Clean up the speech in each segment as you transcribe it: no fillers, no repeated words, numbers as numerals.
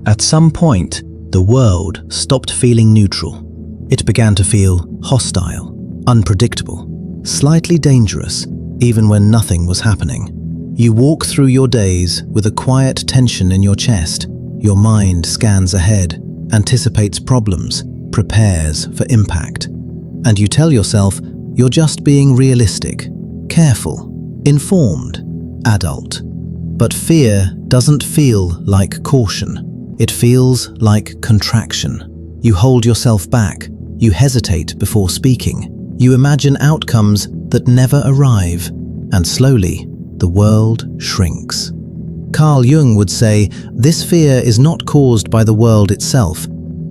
At some point, the world stopped feeling neutral. It began to feel hostile, unpredictable, slightly dangerous, even when nothing was happening. You walk through your days with a quiet tension in your chest. Your mind scans ahead, anticipates problems, prepares for impact. And you tell yourself you're just being realistic, careful, informed, adult. But fear doesn't feel like caution. It feels like contraction. You hold yourself back. You hesitate before speaking. You imagine outcomes that never arrive. And slowly, the world shrinks. Carl Jung would say, this fear is not caused by the world itself.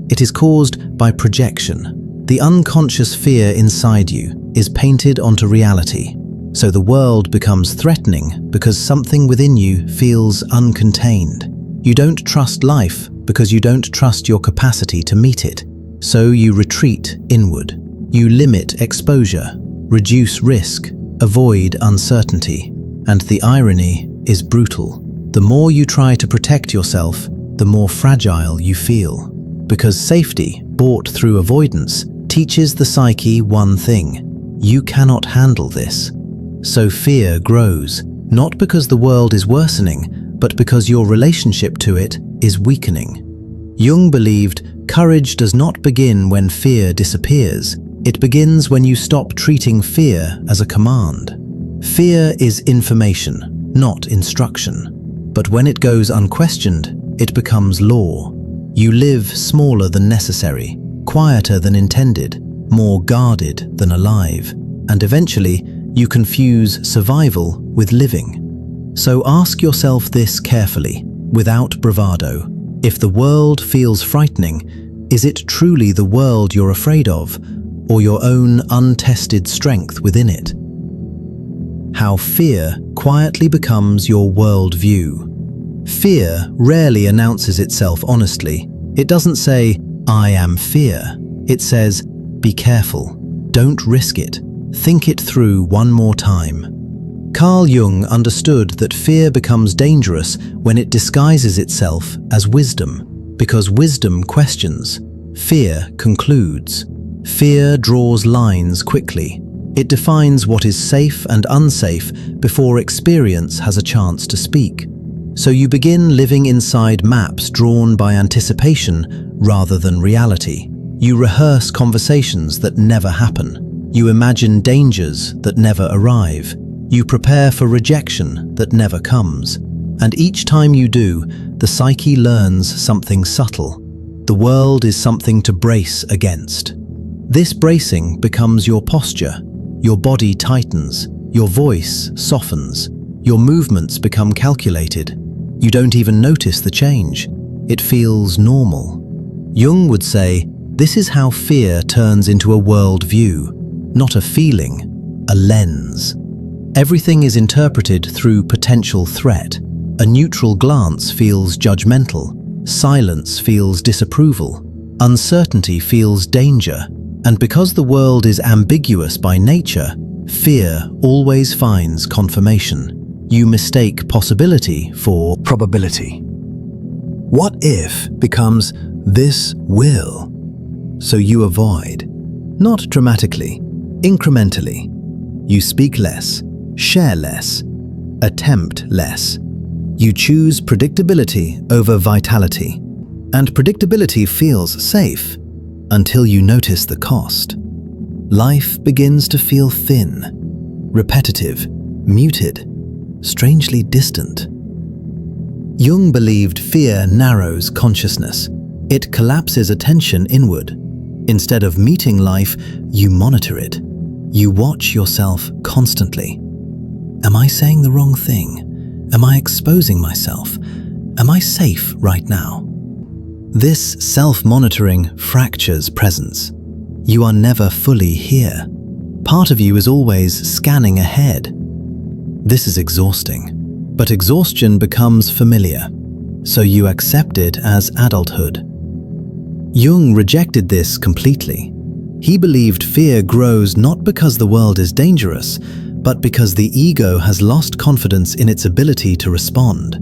It is caused by projection. The unconscious fear inside you is painted onto reality. So the world becomes threatening because something within you feels uncontained. You don't trust life because you don't trust your capacity to meet it. So you retreat inward. You limit exposure, reduce risk, avoid uncertainty. And the irony is brutal. The more you try to protect yourself, the more fragile you feel. Because safety, bought through avoidance, teaches the psyche one thing: you cannot handle this. So fear grows, not because the world is worsening, but because your relationship to it is weakening. Jung believed courage does not begin when fear disappears. It begins when you stop treating fear as a command. Fear is information, not instruction. But when it goes unquestioned, it becomes law. You live smaller than necessary, quieter than intended, more guarded than alive. And eventually, you confuse survival with living. So ask yourself this carefully, without bravado. If the world feels frightening, is it truly the world you're afraid of, or your own untested strength within it? How fear quietly becomes your worldview. Fear rarely announces itself honestly. It doesn't say, "I am fear." It says, "Be careful. Don't risk it. Think it through one more time." Carl Jung understood that fear becomes dangerous when it disguises itself as wisdom, because wisdom questions. Fear concludes. Fear draws lines quickly. It defines what is safe and unsafe before experience has a chance to speak. So you begin living inside maps drawn by anticipation rather than reality. You rehearse conversations that never happen. You imagine dangers that never arrive. You prepare for rejection that never comes. And each time you do, the psyche learns something subtle. The world is something to brace against. This bracing becomes your posture. Your body tightens. Your voice softens. Your movements become calculated. You don't even notice the change. It feels normal. Jung would say, this is how fear turns into a worldview, not a feeling, a lens. Everything is interpreted through potential threat. A neutral glance feels judgmental. Silence feels disapproval. Uncertainty feels danger. And because the world is ambiguous by nature, fear always finds confirmation. You mistake possibility for probability. What if becomes this will? So you avoid. Not dramatically, incrementally. You speak less, share less, attempt less. You choose predictability over vitality. And predictability feels safe until you notice the cost. Life begins to feel thin, repetitive, muted, strangely distant. Jung believed fear narrows consciousness. It collapses attention inward. Instead of meeting life, you monitor it. You watch yourself constantly. Am I saying the wrong thing? Am I exposing myself? Am I safe right now? This self-monitoring fractures presence. You are never fully here. Part of you is always scanning ahead. This is exhausting, but exhaustion becomes familiar, so you accept it as adulthood. Jung rejected this completely. He believed fear grows not because the world is dangerous, but because the ego has lost confidence in its ability to respond.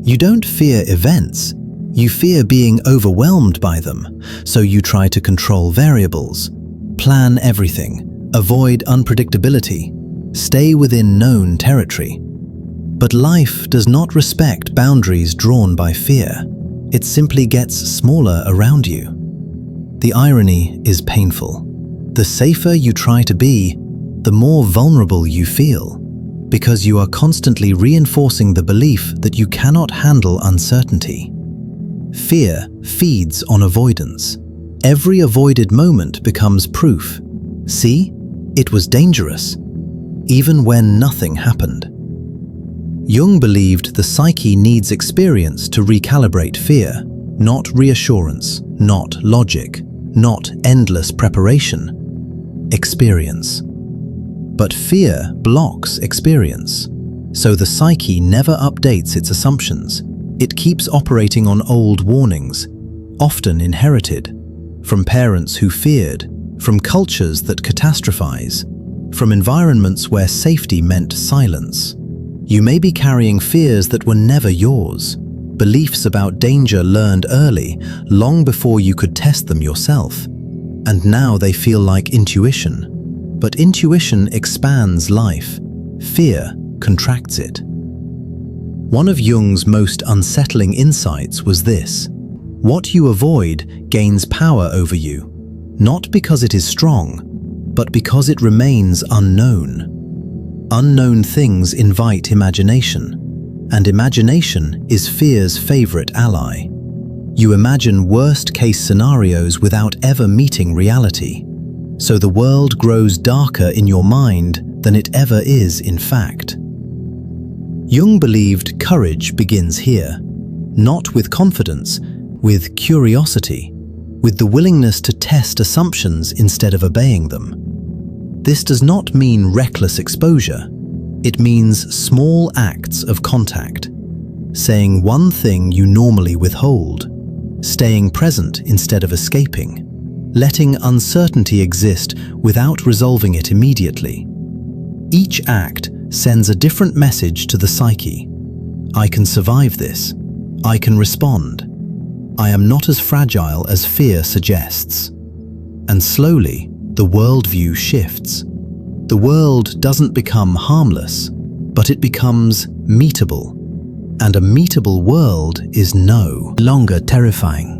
You don't fear events, You fear being overwhelmed by them, so you try to control variables, plan everything, avoid unpredictability, stay within known territory. But life does not respect boundaries drawn by fear. It simply gets smaller around you. The irony is painful. The safer you try to be, the more vulnerable you feel, because you are constantly reinforcing the belief that you cannot handle uncertainty. Fear feeds on avoidance. Every avoided moment becomes proof. See, it was dangerous, even when nothing happened. Jung believed the psyche needs experience to recalibrate fear, not reassurance, not logic, not endless preparation. Experience. But fear blocks experience, so the psyche never updates its assumptions. It keeps operating on old warnings, often inherited, from parents who feared, from cultures that catastrophize, from environments where safety meant silence. You may be carrying fears that were never yours, beliefs about danger learned early, long before you could test them yourself. And now they feel like intuition. But intuition expands life. Fear contracts it. One of Jung's most unsettling insights was this: what you avoid gains power over you, not because it is strong, but because it remains unknown. Unknown things invite imagination, and imagination is fear's favorite ally. You imagine worst-case scenarios without ever meeting reality, so the world grows darker in your mind than it ever is in fact. Jung believed courage begins here, not with confidence, with curiosity, with the willingness to test assumptions instead of obeying them. This does not mean reckless exposure. It means small acts of contact, saying one thing you normally withhold, staying present instead of escaping, letting uncertainty exist without resolving it immediately. Each act sends a different message to the psyche. I can survive this. I can respond. I am not as fragile as fear suggests. And slowly, the worldview shifts. The world doesn't become harmless, but it becomes meetable. And a meetable world is no longer terrifying.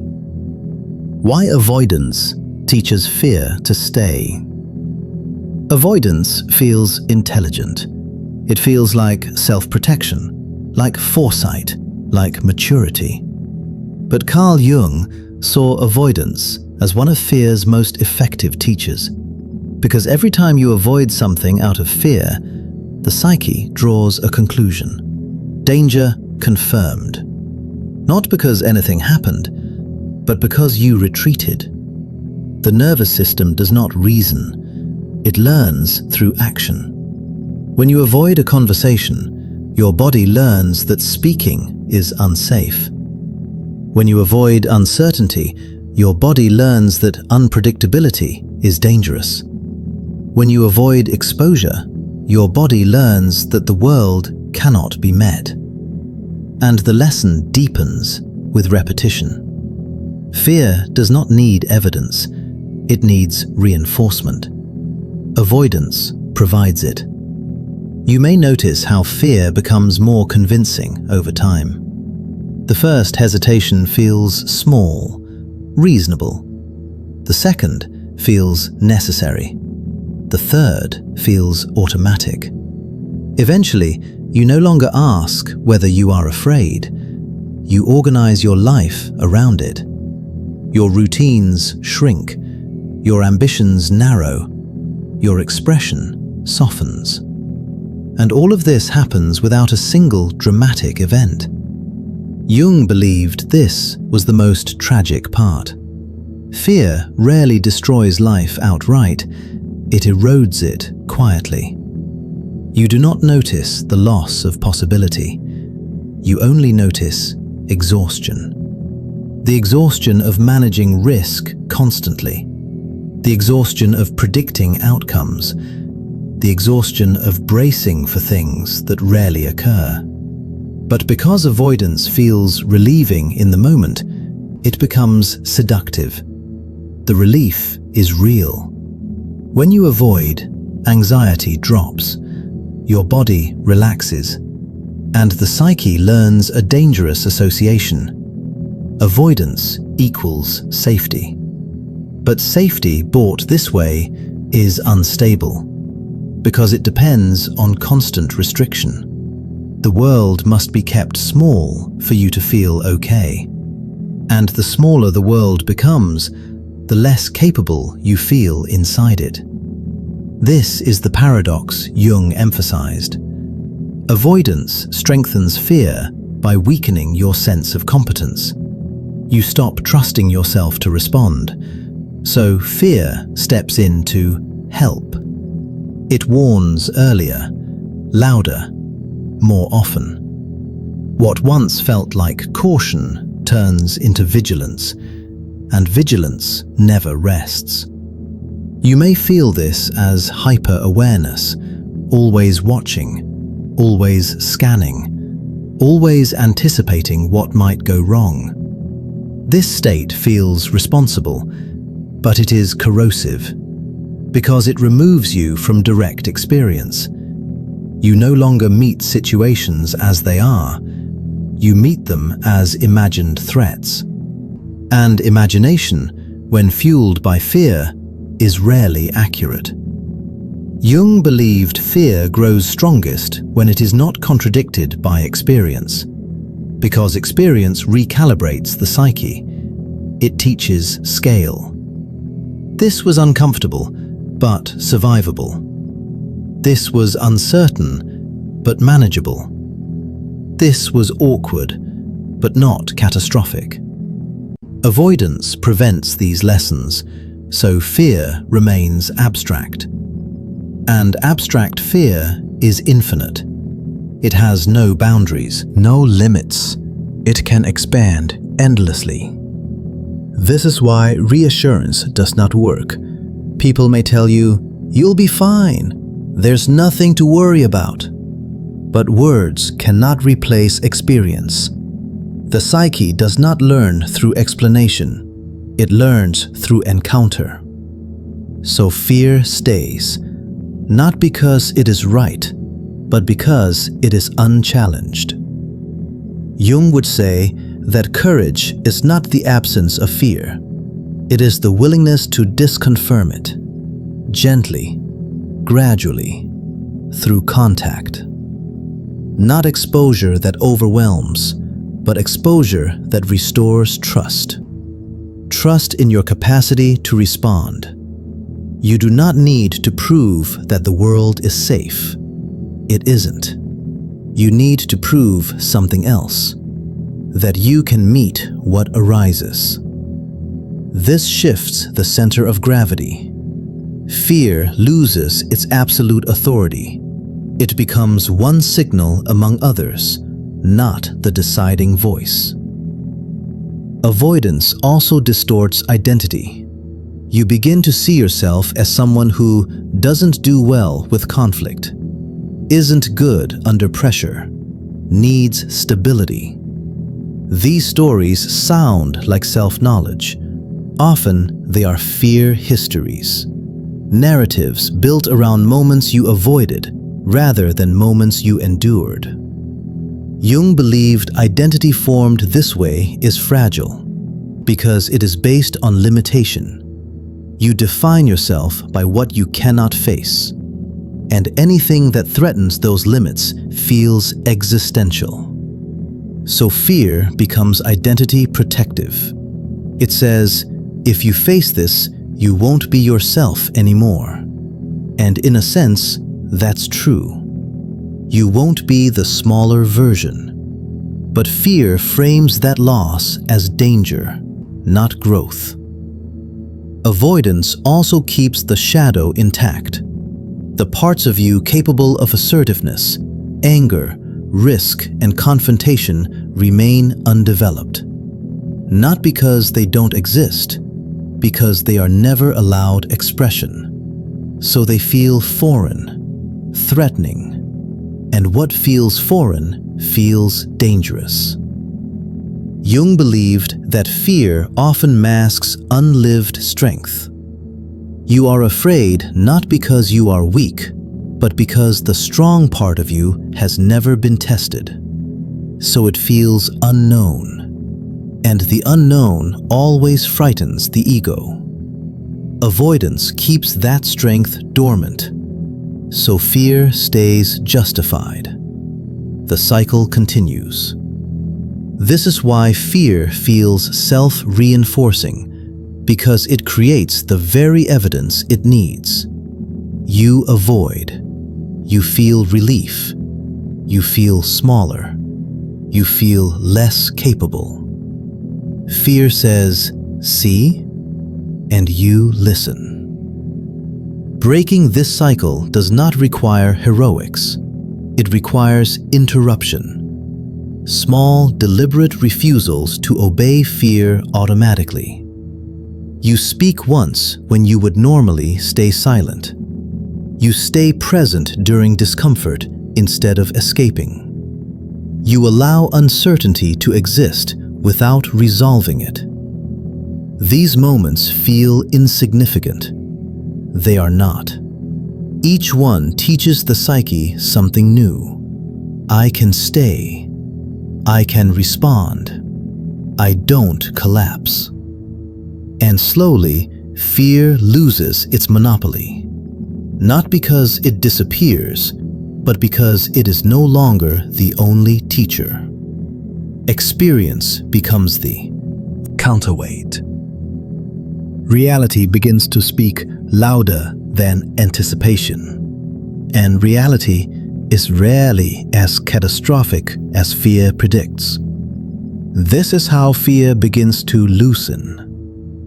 Why avoidance teaches fear to stay? Avoidance feels intelligent. It feels like self-protection, like foresight, like maturity. But Carl Jung saw avoidance as one of fear's most effective teachers. Because every time you avoid something out of fear, the psyche draws a conclusion. Danger confirmed. Not because anything happened, but because you retreated. The nervous system does not reason. It learns through action. When you avoid a conversation, your body learns that speaking is unsafe. When you avoid uncertainty, your body learns that unpredictability is dangerous. When you avoid exposure, your body learns that the world cannot be met. And the lesson deepens with repetition. Fear does not need evidence, it needs reinforcement. Avoidance provides it. You may notice how fear becomes more convincing over time. The first hesitation feels small, reasonable. The second feels necessary. The third feels automatic. Eventually, you no longer ask whether you are afraid. You organize your life around it. Your routines shrink. Your ambitions narrow. Your expression softens. And all of this happens without a single dramatic event. Jung believed this was the most tragic part. Fear rarely destroys life outright. It erodes it quietly. You do not notice the loss of possibility. You only notice exhaustion. The exhaustion of managing risk constantly. The exhaustion of predicting outcomes. The exhaustion of bracing for things that rarely occur. But because avoidance feels relieving in the moment, it becomes seductive. The relief is real. When you avoid, anxiety drops, your body relaxes, and the psyche learns a dangerous association. Avoidance equals safety. But safety bought this way is unstable, because it depends on constant restriction. The world must be kept small for you to feel okay. And the smaller the world becomes, the less capable you feel inside it. This is the paradox Jung emphasized. Avoidance strengthens fear by weakening your sense of competence. You stop trusting yourself to respond, so fear steps in to help. It warns earlier, louder, more often. What once felt like caution turns into vigilance, and vigilance never rests. You may feel this as hyper-awareness, always watching, always scanning, always anticipating what might go wrong. This state feels responsible, but it is corrosive, because it removes you from direct experience. You no longer meet situations as they are. You meet them as imagined threats. And imagination, when fueled by fear, is rarely accurate. Jung believed fear grows strongest when it is not contradicted by experience, because experience recalibrates the psyche. It teaches scale. This was uncomfortable, but survivable. This was uncertain, but manageable. This was awkward, but not catastrophic. Avoidance prevents these lessons, so fear remains abstract. And abstract fear is infinite. It has no boundaries, no limits. It can expand endlessly. This is why reassurance does not work. People may tell you, "You'll be fine. There's nothing to worry about." But words cannot replace experience. The psyche does not learn through explanation. It learns through encounter. So fear stays, not because it is right, but because it is unchallenged. Jung would say that courage is not the absence of fear. It is the willingness to disconfirm it, gently, gradually, through contact. Not exposure that overwhelms, but exposure that restores trust. Trust in your capacity to respond. You do not need to prove that the world is safe. It isn't. You need to prove something else, that you can meet what arises. This shifts the center of gravity. Fear loses its absolute authority. It becomes one signal among others, not the deciding voice. Avoidance also distorts identity. You begin to see yourself as someone who doesn't do well with conflict, isn't good under pressure, needs stability. These stories sound like self-knowledge. Often they are fear histories, narratives built around moments you avoided rather than moments you endured. Jung believed identity formed this way is fragile because it is based on limitation. You define yourself by what you cannot face, and anything that threatens those limits feels existential. So fear becomes identity protective. It says, if you face this, you won't be yourself anymore. And in a sense, that's true. You won't be the smaller version. But fear frames that loss as danger, not growth. Avoidance also keeps the shadow intact. The parts of you capable of assertiveness, anger, risk, and confrontation remain undeveloped. Not because they don't exist, because they are never allowed expression. So they feel foreign, threatening, and what feels foreign feels dangerous. Jung believed that fear often masks unlived strength. You are afraid not because you are weak, but because the strong part of you has never been tested. So it feels unknown. And the unknown always frightens the ego. Avoidance keeps that strength dormant. So fear stays justified. The cycle continues. This is why fear feels self-reinforcing, because it creates the very evidence it needs. You avoid. You feel relief. You feel smaller. You feel less capable. Fear says, "See?" and you listen. Breaking this cycle does not require heroics. It requires interruption. Small, deliberate refusals to obey fear automatically. You speak once when you would normally stay silent. You stay present during discomfort instead of escaping. You allow uncertainty to exist without resolving it. These moments feel insignificant. They are not. Each one teaches the psyche something new. I can stay. I can respond. I don't collapse. And slowly, fear loses its monopoly. Not because it disappears, but because it is no longer the only teacher. Experience becomes the counterweight. Reality begins to speak louder than anticipation. And reality is rarely as catastrophic as fear predicts. This is how fear begins to loosen.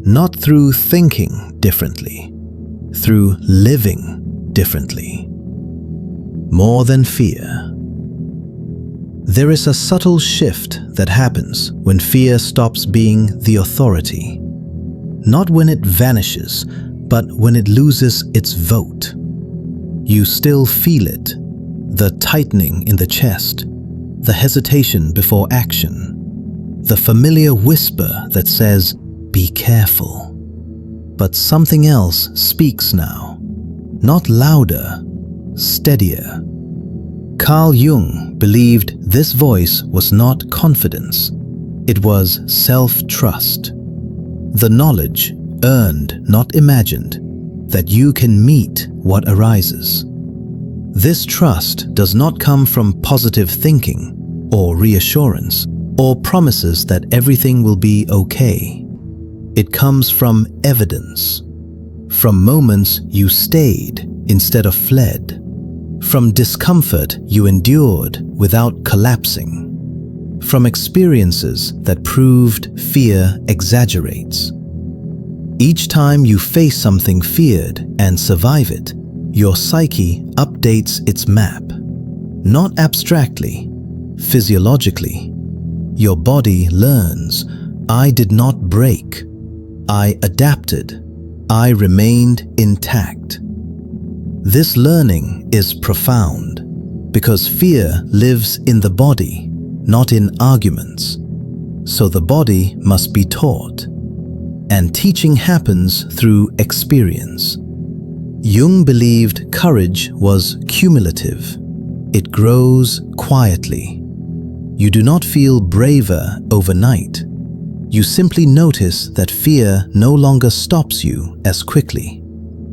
Not through thinking differently, through living differently. More than fear. There is a subtle shift that happens when fear stops being the authority. Not when it vanishes, but when it loses its vote. You still feel it, the tightening in the chest, the hesitation before action, the familiar whisper that says, "Be careful." But something else speaks now, not louder, steadier. Carl Jung believed this voice was not confidence, it was self-trust. The knowledge, earned, not imagined, that you can meet what arises. This trust does not come from positive thinking, or reassurance, or promises that everything will be okay. It comes from evidence, from moments you stayed instead of fled, from discomfort you endured without collapsing, from experiences that proved fear exaggerates. Each time you face something feared and survive it, your psyche updates its map. Not abstractly, physiologically. Your body learns, I did not break. I adapted. I remained intact. This learning is profound because fear lives in the body, not in arguments. So the body must be taught. And teaching happens through experience. Jung believed courage was cumulative. It grows quietly. You do not feel braver overnight. You simply notice that fear no longer stops you as quickly.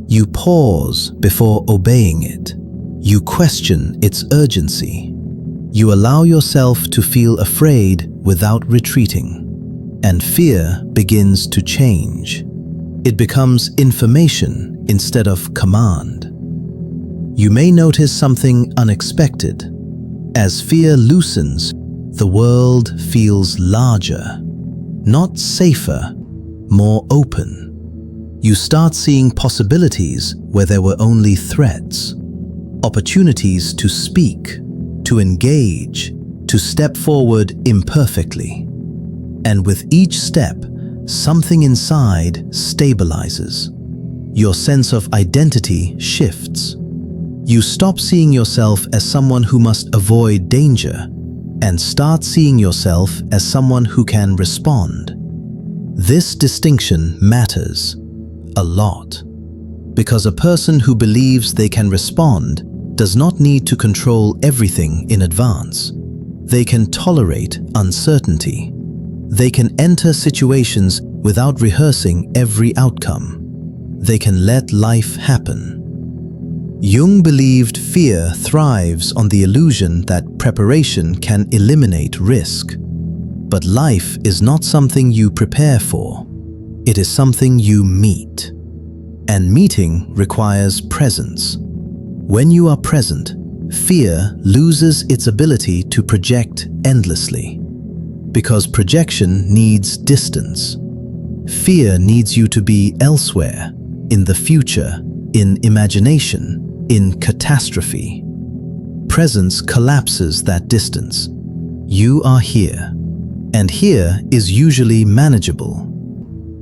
You pause before obeying it. You question its urgency. You allow yourself to feel afraid without retreating. And fear begins to change. It becomes information instead of command. You may notice something unexpected. As fear loosens, the world feels larger, not safer, more open. You start seeing possibilities where there were only threats, opportunities to speak, to engage, to step forward imperfectly. And with each step, something inside stabilizes. Your sense of identity shifts. You stop seeing yourself as someone who must avoid danger. and start seeing yourself as someone who can respond. This distinction matters a lot, because a person who believes they can respond does not need to control everything in advance. They can tolerate uncertainty. They can enter situations without rehearsing every outcome. They can let life happen. Jung believed fear thrives on the illusion that preparation can eliminate risk. But life is not something you prepare for. It is something you meet. And meeting requires presence. When you are present, fear loses its ability to project endlessly. Because projection needs distance. Fear needs you to be elsewhere, in the future, in imagination, in catastrophe. Presence collapses that distance. You are here, and here is usually manageable.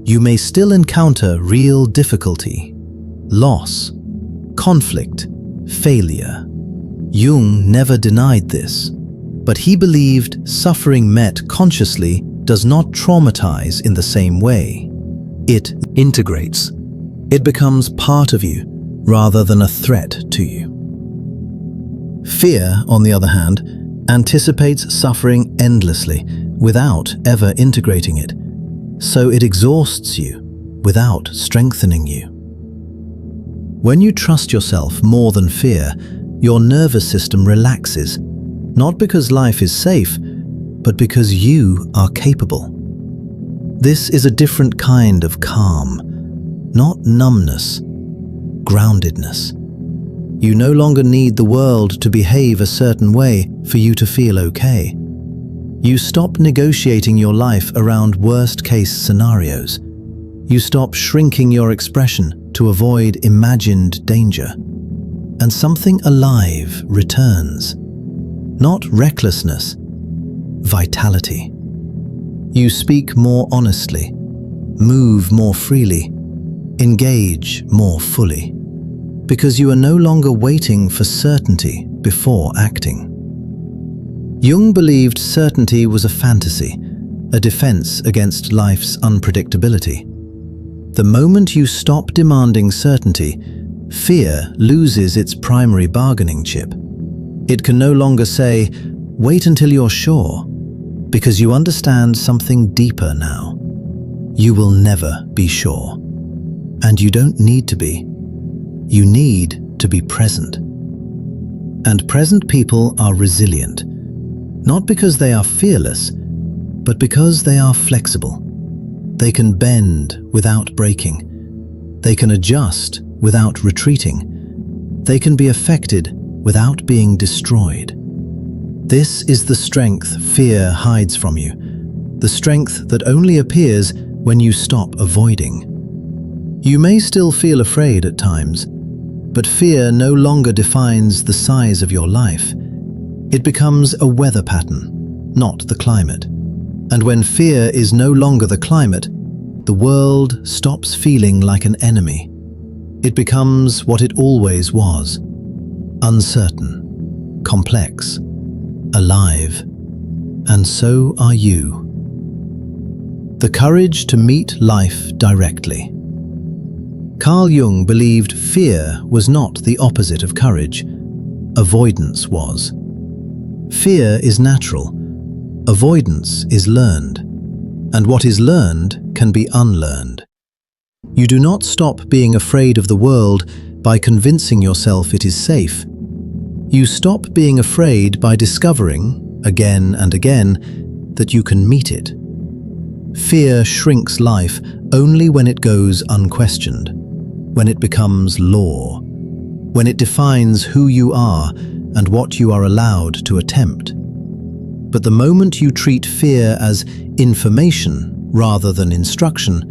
You may still encounter real difficulty, loss, conflict, failure. Jung never denied this, but he believed suffering met consciously does not traumatize in the same way. It integrates. It becomes part of you rather than a threat to you. Fear, on the other hand, anticipates suffering endlessly without ever integrating it, so it exhausts you without strengthening you. When you trust yourself more than fear, your nervous system relaxes, not because life is safe, but because you are capable. This is a different kind of calm, not numbness, groundedness. You no longer need the world to behave a certain way for you to feel okay. You stop negotiating your life around worst-case scenarios. You stop shrinking your expression to avoid imagined danger. And something alive returns. Not recklessness, vitality. You speak more honestly, move more freely, engage more fully, because you are no longer waiting for certainty before acting. Jung believed certainty was a fantasy, a defense against life's unpredictability. The moment you stop demanding certainty, fear loses its primary bargaining chip. It can no longer say, "Wait until you're sure," because you understand something deeper now. You will never be sure. And you don't need to be. You need to be present. And present people are resilient, not because they are fearless, but because they are flexible. They can bend without breaking. They can adjust without retreating. They can be affected without being destroyed. This is the strength fear hides from you, the strength that only appears when you stop avoiding. You may still feel afraid at times, but fear no longer defines the size of your life. It becomes a weather pattern, not the climate. And when fear is no longer the climate, the world stops feeling like an enemy. It becomes what it always was: uncertain, complex, alive. And so are you. The courage to meet life directly. Carl Jung believed fear was not the opposite of courage. Avoidance was. Fear is natural. Avoidance is learned. And what is learned can be unlearned. You do not stop being afraid of the world by convincing yourself it is safe. You stop being afraid by discovering, again and again, that you can meet it. Fear shrinks life only when it goes unquestioned, when it becomes law, when it defines who you are and what you are allowed to attempt. But the moment you treat fear as information rather than instruction,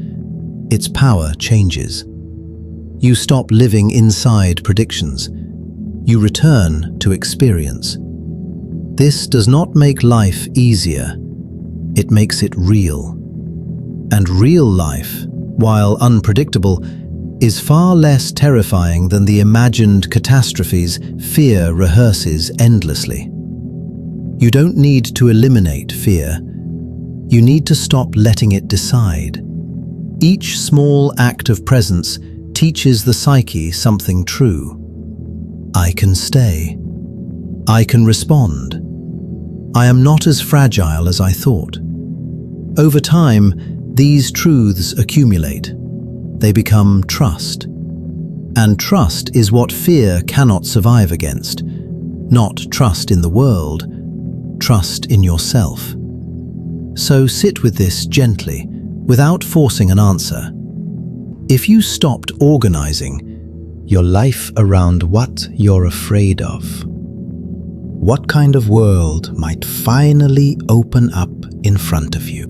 its power changes. You stop living inside predictions. You return to experience. This does not make life easier. It makes it real. And real life, while unpredictable, is far less terrifying than the imagined catastrophes fear rehearses endlessly. You don't need to eliminate fear. You need to stop letting it decide. Each small act of presence teaches the psyche something true. I can stay. I can respond. I am not as fragile as I thought. Over time, these truths accumulate. They become trust. And trust is what fear cannot survive against. Not trust in the world, trust in yourself. So sit with this gently, without forcing an answer. If you stopped organizing your life around what you're afraid of, what kind of world might finally open up in front of you?